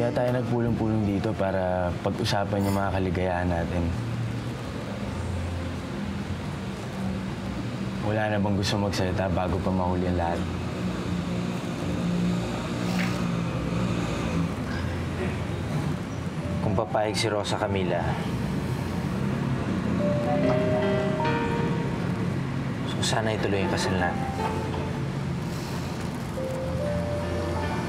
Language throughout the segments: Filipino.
Kaya tayo nagpulong-pulong dito para pag-usapan yung mga kaligayahan natin. Wala na bang gusto magsalita bago pa mahuli ang lahat? Kung papayag si Rosa Camila, so sana ituloy ang kasal natin.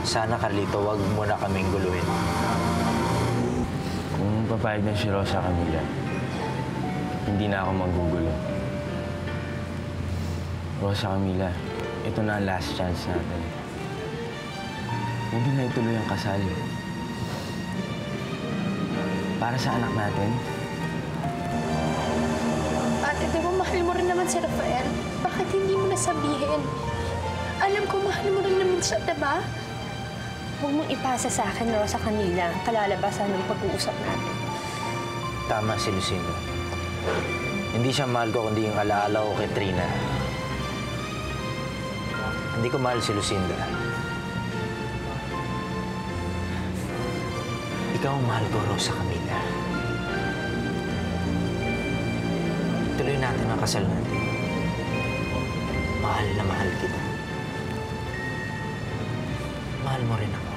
Sana, Carlito, wag mo na kaming guluhin. Kung papayag na si Rosa Camila, hindi na ako magugulo. Rosa Camila, ito na ang last chance natin. Hindi na ituloy ang kasal. Para sa anak natin. Ate, di ba mahal mo rin naman si Rafael? Bakit hindi mo nasabihin? Alam ko, mahal mo rin naman siya, diba? Huwag mong ipasa sa akin, Rosa Camila, kalalabasan ng pag-uusap natin. Tama si Lucinda. Hindi siya mahal ko, kundi yung alaala ko kay Trina. Hindi ko mahal si Lucinda. Ikaw ang mahal ko, Rosa Camila. Tuloy natin ang kasal natin. Mahal na mahal kita. Mahal mo rin ako.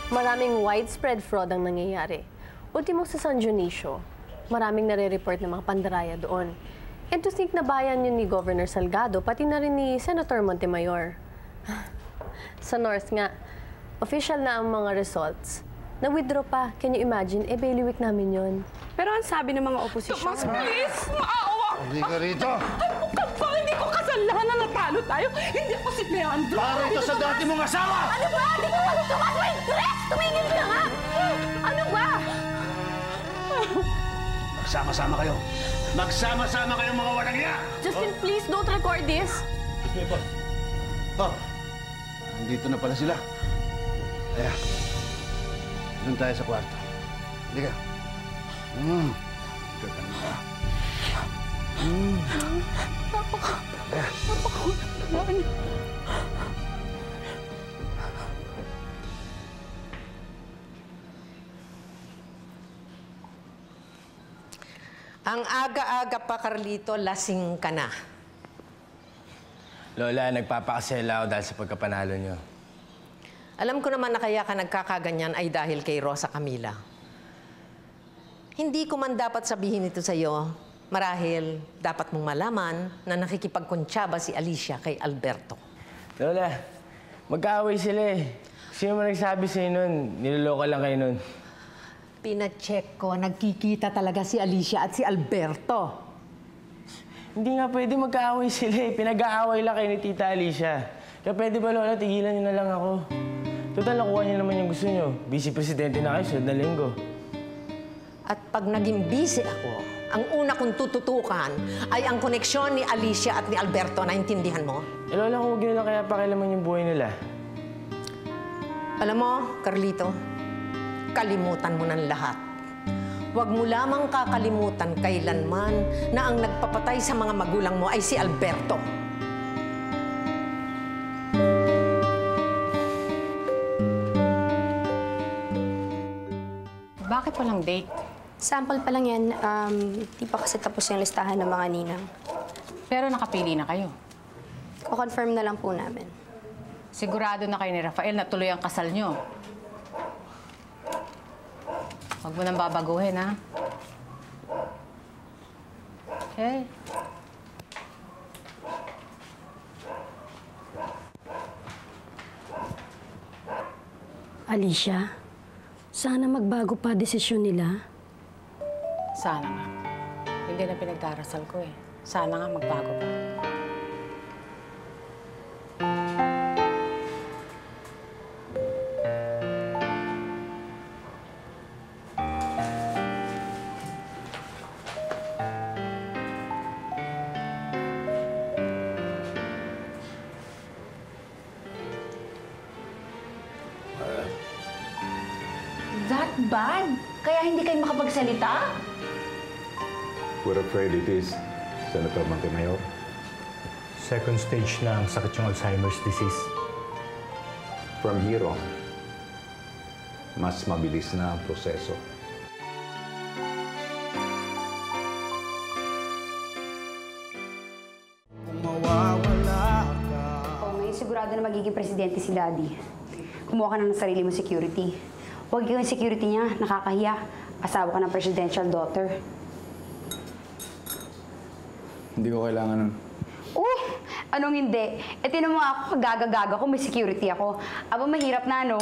Maraming widespread fraud ang nangyayari. Ultimo sa San Dionisio, maraming nare-report ng mga pandaraya doon. And to think na bayan yun ni Governor Salgado, pati na rin ni Senator Montemayor. Sa North nga, official na ang mga results. Na-withdraw pa. Can you imagine? Eh, bailiwick namin yun. Pero ang sabi ng mga oposisyon... Tomas, please! Maawa! Hindi ka rito! Hindi ko kasalanan na natalo tayo! Hindi ako si Leandro! Parito sa dati mong asawa! Ano ba? Hindi ko alam, Tomas! Wait! Tres! Tumingin ka nga! Ano ba? Magsama-sama kayo! Magsama-sama kayong mga walang iya! Justin, please don't record this! Oh, nandito na pala sila. Kaya, doon tayo sa kwarto. Hindi ka. Gaganda ka. Napaka-naman. Ang aga-aga pa, Carlito, lasing ka na. Lola, nagpapakasela ako dahil sa pagkapanalo niyo. Alam ko naman na kaya ka nagkakaganyan ay dahil kay Rosa Camila. Hindi ko man dapat sabihin ito sa'yo. Marahil, dapat mong malaman na nakikipagkuntsaba si Alicia kay Alberto. Lola, magkaaway sila eh. Sino man nagsabi sa'yo nun? Niloloko lang kayo nun. Pina-check ko, nagkikita talaga si Alicia at si Alberto. Hindi nga pwede magkaaway sila eh. Pinag-aaway lang kayo ni Tita Alicia. Kaya pwede ba, Lola, tigilan niyo na lang ako. Total, nakuha niyo naman yung gusto niyo. Vice Presidente na kayo, sunod na linggo. At pag naging busy ako, ang una kong tututukan ay ang koneksyon ni Alicia at ni Alberto. Naintindihan mo? Eh, Lola, kung huwag niyo na kaya pakialaman yung buhay nila. Alam mo, Carlito, kalimutan mo ng lahat. Huwag mo lamang kakalimutan kailanman na ang nagpapatay sa mga magulang mo ay si Alberto. Bakit walang date? Sample pa lang yan. Di pa kasi tapos yung listahan ng mga ninang. Pero nakapili na kayo. Ko-confirm na lang po namin. Sigurado na kayo ni Rafael na tuloy ang kasal nyo. Huwag mo nang babaguhin, ha? Okay. Alicia, sana magbago pa desisyon nila. Sana nga. Hindi na pinagdarasal ko eh. Sana nga magbago pa. bad? Kaya hindi kayo makapagsalita? We're afraid it is, Senator Montemayor. Second stage na ang sakit yung Alzheimer's disease. From here on, mas mabilis na ang proseso. Ngayon sigurado na magiging presidente si Daddy. Kumuha ka na ng sarili mo security. Huwag yung security niya, nakakahiya. Asawa ka ng presidential daughter. Hindi ko kailangan nun. Oh! Anong hindi? E tinan mo ako, gaga-gaga ko, may security ako. Aba, mahirap na, no?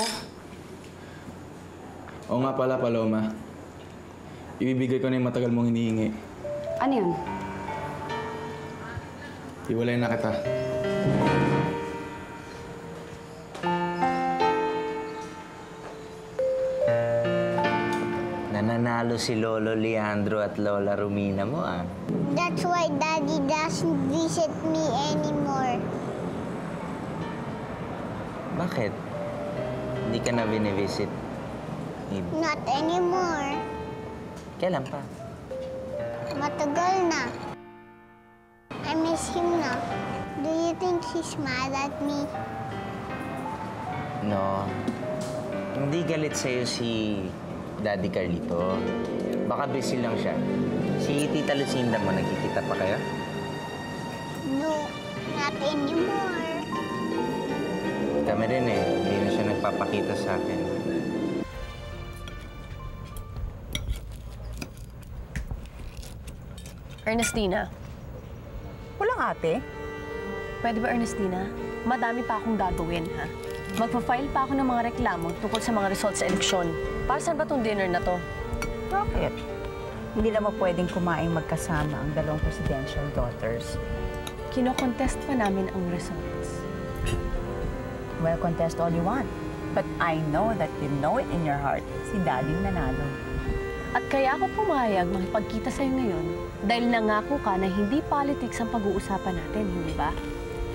Oo nga pala, Paloma. Ibibigay ko na yung matagal mong hinihingi. Ano yun? Iwalay na kita. Nananalo si Lolo Leandro at Lola Romina mo, ah. That's why Daddy doesn't visit me anymore. Bakit? Hindi ka na binivisit ni... Not anymore. Kailan pa? Matagal na. I miss him na. Do you think he's mad at me? No. Hindi galit sa'yo si Daddy Carlito. Baka busy lang siya. Si Tita Lucinda mo, nagkikita pa kayo? No, not anymore. Kami rin eh. Hindi na siya nagpapakita sa akin. Ernestina. Walang ate. Pwede ba, Ernestina? Madami pa akong gagawin, ha? Magpa-file pa ako ng mga reklamo tungkol sa mga results sa eleksyon. Para saan ba tong dinner na to? Bakit? Hindi naman pwedeng kumain magkasama ang dalawang presidential daughters. Kino-contest pa namin ang results. Well, contest all you want. But I know that you know it in your heart. Si Daddy nanalo. At kaya ako pumayag makipagkita sa'yo ngayon dahil nangako ka na hindi politics ang pag-uusapan natin, hindi ba?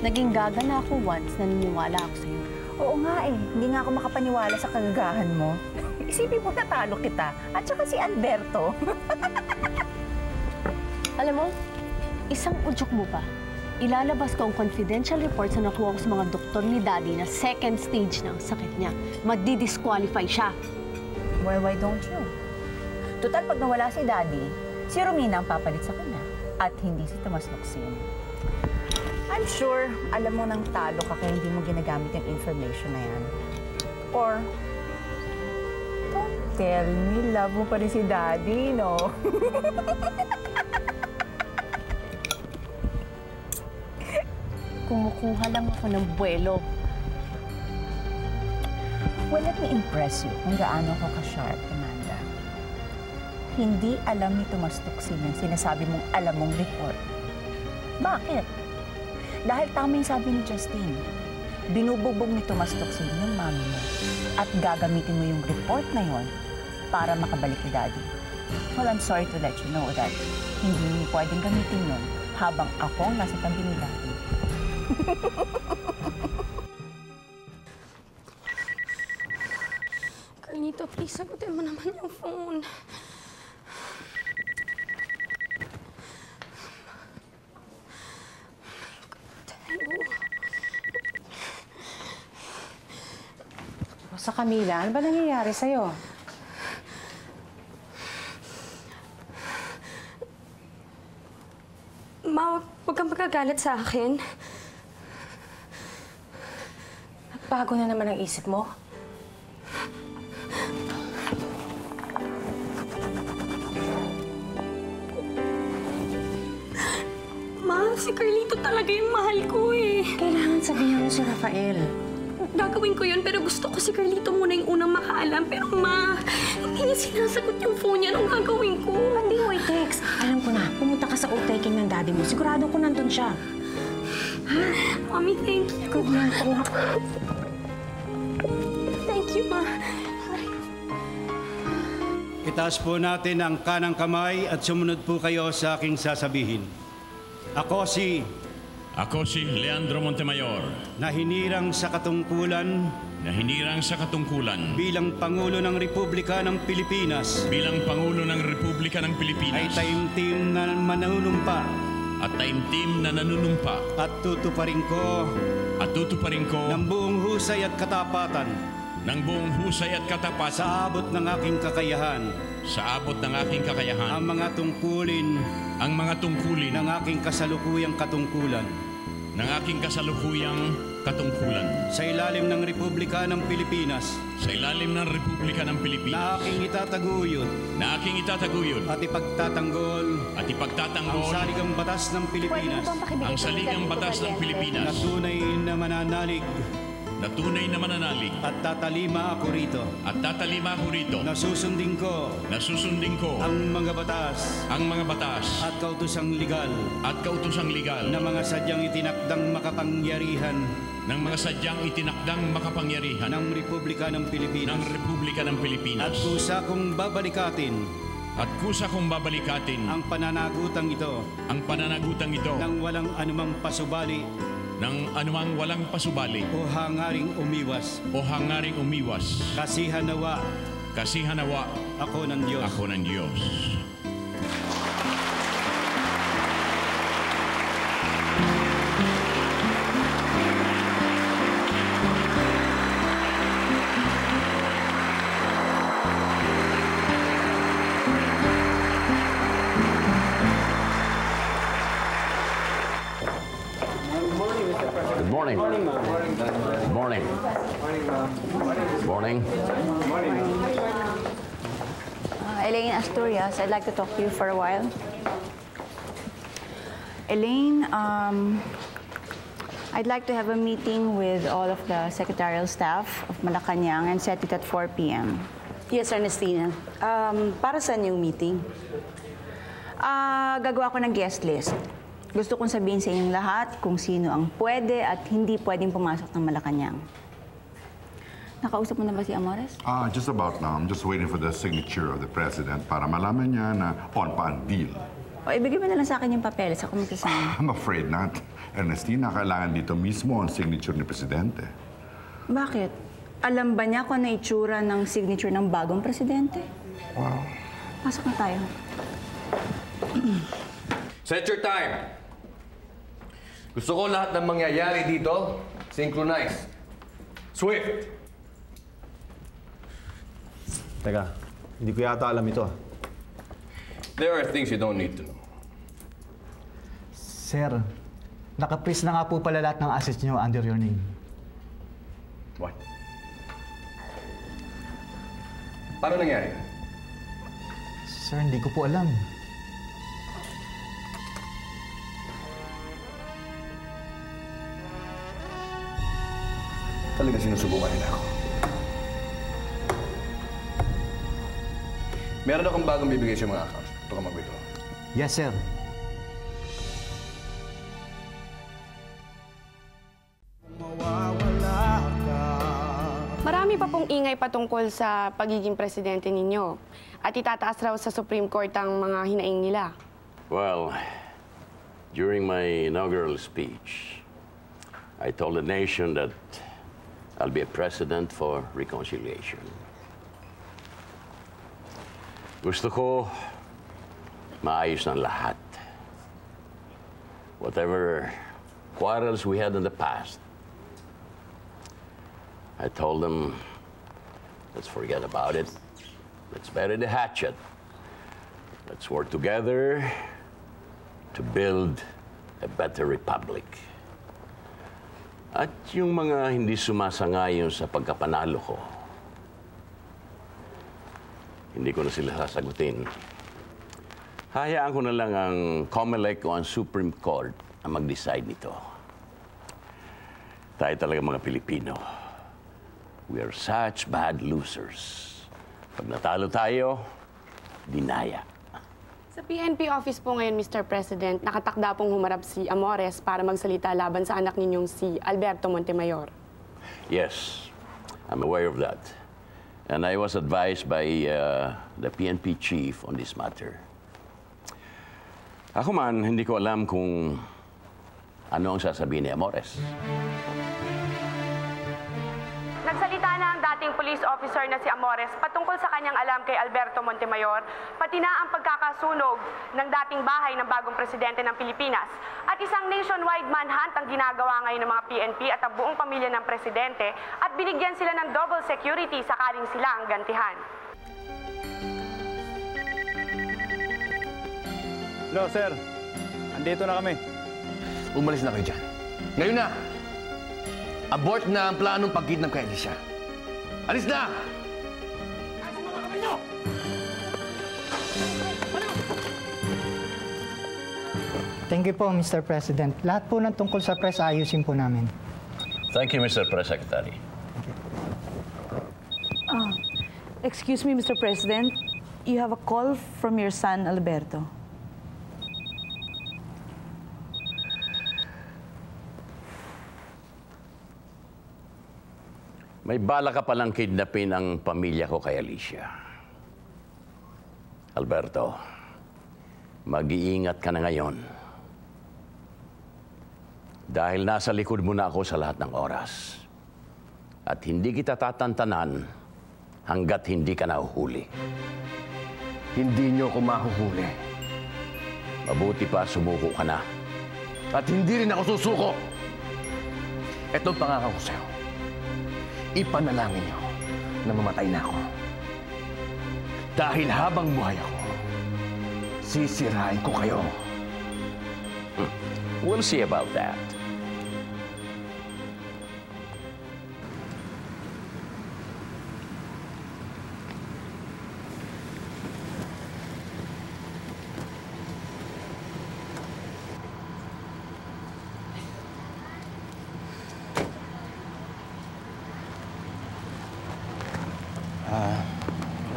Naging gaga na ako once na naniniwala ako sa'yo. Oo nga eh. Hindi nga ako makapaniwala sa kagagahan mo. Isipin mo natalo kita. At saka si Alberto. Alam mo, isang udyok mo pa. Ilalabas ko ang confidential reports na nakuha ko sa mga doktor ni Daddy na second stage na ang sakit niya. Magdi-disqualify siya. Well, why don't you? Total, pag nawala si Daddy, si Romina ang papalit sa kanya. At hindi si Tomas Locsin. I'm sure, alam mo nang talo ka kaya hindi mo ginagamit yung information na yan. Or, don't tell me, love mo pa rin si Daddy, no? Kumukuha lang ako ng buwelo. Well, let me impress you kung gaano ako ka-sharp, Amanda. Hindi alam ni Tomas Locsin yung sinasabi mong alam mong report. Bakit? Dahil tama yung sabi ni Justine, binubugbog ni Tomas Locsin yung mami mo at gagamitin mo yung report na yon para makabalik kay Daddy. Well, I'm sorry to let you know that hindi mo pwedeng gamitin yon habang ako nasa tabi ni Daddy. Carlito, please, sagutin mo naman yung phone. Rosa Camila, ano ba nangyayari sa'yo? Ma, huwag kang magagalit sa akin. Bago na naman ang isip mo. Ma, si Carlito talaga yung mahal ko eh. Kailangan sabihin mo si Rafael. Gagawin ko yun, pero gusto ko si Carlito muna yung unang makaalam. Pero ma, hindi niya sinasagot yung phone niya. Anong gagawin ko? Hindi mo i-text. Alam ko na, pumunta ka sa outtaking ng daddy mo. Sigurado ko nandun siya. Ha? Mami, thank you. Good night. Thank you, ma. Itaas po natin ang kanang kamay at sumunod po kayo sa aking sasabihin. Ako si Ako si Leandro Montemayor. Na hinirang sa katungkulan bilang Pangulo ng Republika ng Pilipinas. Ay taimtim na manunumpa. At tutuparin ko. Ng buong husay at katapatan. Sa abot ng aking kakayahan. Ang mga tungkulin. Ng aking kasalukuyang katungkulan. Sa ilalim ng Republika ng Pilipinas. Na aking itataguyod. At ipagtatanggol. Ang saligang batas ng Pilipinas. Na tunay na mananalig. At tatalima ako rito. Na susundin ko. Ang mga batas. At kautosang legal. Na mga sadyang itinakdang makapangyarihan. Ng Republika ng Pilipinas. At kusa kong babalikatin. Ang pananagutang ito. Nang walang anumang pasubali. O hangaring umiwas. Kasihanawa. Ako ng Diyos. Elaine Asturias, I'd like to talk to you for a while. Elaine, I'd like to have a meeting with all of the secretarial staff of Malacanang and set it at 4 p.m. Yes, Ernestina. Para saan yung meeting? Gagawa ko ng guest list. Gusto kong sabihin sa inyong lahat kung sino ang pwede at hindi pwedeng pumasok ng Malacanang. Nakausap mo na ba si Amores? Just about now. I'm just waiting for the signature of the president para malaman niya na on pa ang deal. O, ibigay mo na lang sa akin yung papeles. Ako magsasign. I'm afraid not. Ernestina, kailangan dito mismo ang signature ni presidente. Bakit? Alam ba niya kung ano itsura ng signature ng bagong presidente? Wow. Pasok na tayo. Set your time. Gusto ko lahat ng mangyayari dito, synchronize. Swift. Teka, hindi ko yata alam ito. There are things you don't need to know. Sir, nakapress na nga po pala lahat ng assets niyo under your name. What? Paano nangyari? Sir, hindi ko po alam. Talaga sinusubukan nila ako. Meron akong bagong bibigay sa mga accounts. Ito ka mag-withdraw. Yes, sir. Marami pa pong ingay patungkol sa pagiging presidente ninyo. At itataas raw sa Supreme Court ang mga hinaing nila. Well, during my inaugural speech, I told the nation that I'll be a president for reconciliation. Gusto ko maayos ng lahat. Whatever quarrels we had in the past, I told them, let's forget about it. Let's bury the hatchet. Let's work together to build a better republic. At yung mga hindi sumasangayon sa pagkapanalo ko, hindi ko na sila sasagutin. Hayaan ko na lang ang COMELEC o ang Supreme Court na mag-decide nito. Tayo talaga mga Pilipino. We are such bad losers. Pag natalo tayo, dinaya. Sa PNP office po ngayon, Mr. President, nakatakda pong humarap si Amores para magsalita laban sa anak ninyong si Alberto Montemayor. Yes, I'm aware of that. And I was advised by the PNP chief on this matter. Ako man, hindi ko alam kung Ano ang sasabihin ni Amores? Nagsalita na ang dating police officer na si Amores patungkol sa kanyang alam kay Alberto Montemayor, pati na ang pagkakasunog ng dating bahay ng bagong presidente ng Pilipinas. At isang nationwide manhunt ang ginagawa ngayon ng mga PNP at ang buong pamilya ng presidente at binigyan sila ng double security sakaling sila ang gantihan. Hello, sir. Andito na kami. Umalis na kayo dyan. Ngayon na! Abort na ang planong pagkidnap kay Alicia. Alis na! Thank you po, Mr. President. Lahat po ng tungkol sa press, ayusin po namin. Thank you, Mr. Press Secretary. Excuse me, Mr. President. You have a call from your son, Alberto. May bala ka palang kidnapin ang pamilya ko kay Alicia. Alberto, mag-iingat ka na ngayon. Dahil nasa likod mo na ako sa lahat ng oras. At hindi kita tatantanan hanggat hindi ka nahuhuli. Hindi niyo ako mahuhuli. Mabuti pa, sumuko ka na. At hindi rin ako susuko. Ito ang pangako ko sa'yo. Ipanalangin niyo na mamatay na ako. Dahil habang buhay ako, sisirain ko kayo. We'll see about that.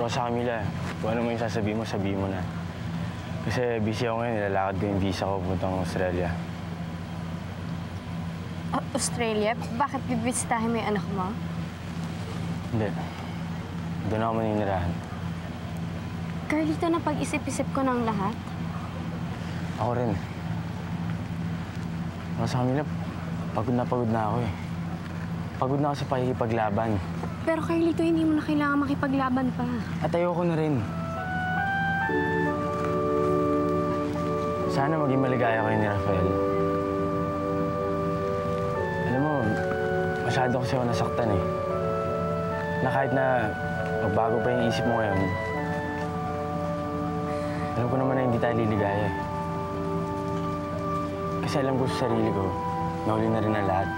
Rosa Camila, kung ano mo yung sasabihin mo na. Kasi busy ako ngayon, nilalakad ko yung visa ko puntang Australia. Australia? Bakit bibisitahin mo yung anak mo? Hindi. Doon ako maninirahan. Carlito, napag-isip-isip ko ng lahat. Ako rin. Rosa Camila, pagod na ako eh. Pagod na ako sa pakikipaglaban. Pero Carlito, hindi mo na kailangan makipaglaban pa. At ayoko na rin. Sana maging maligaya kayo ni Rafael. Alam mo, masyado kasi ako nasaktan eh. Na kahit na magbago pa yung isip mo ngayon, alam ko naman na hindi tayo liligaya eh. Kasi alam ko sa sarili ko, nahuli na rin ang lahat.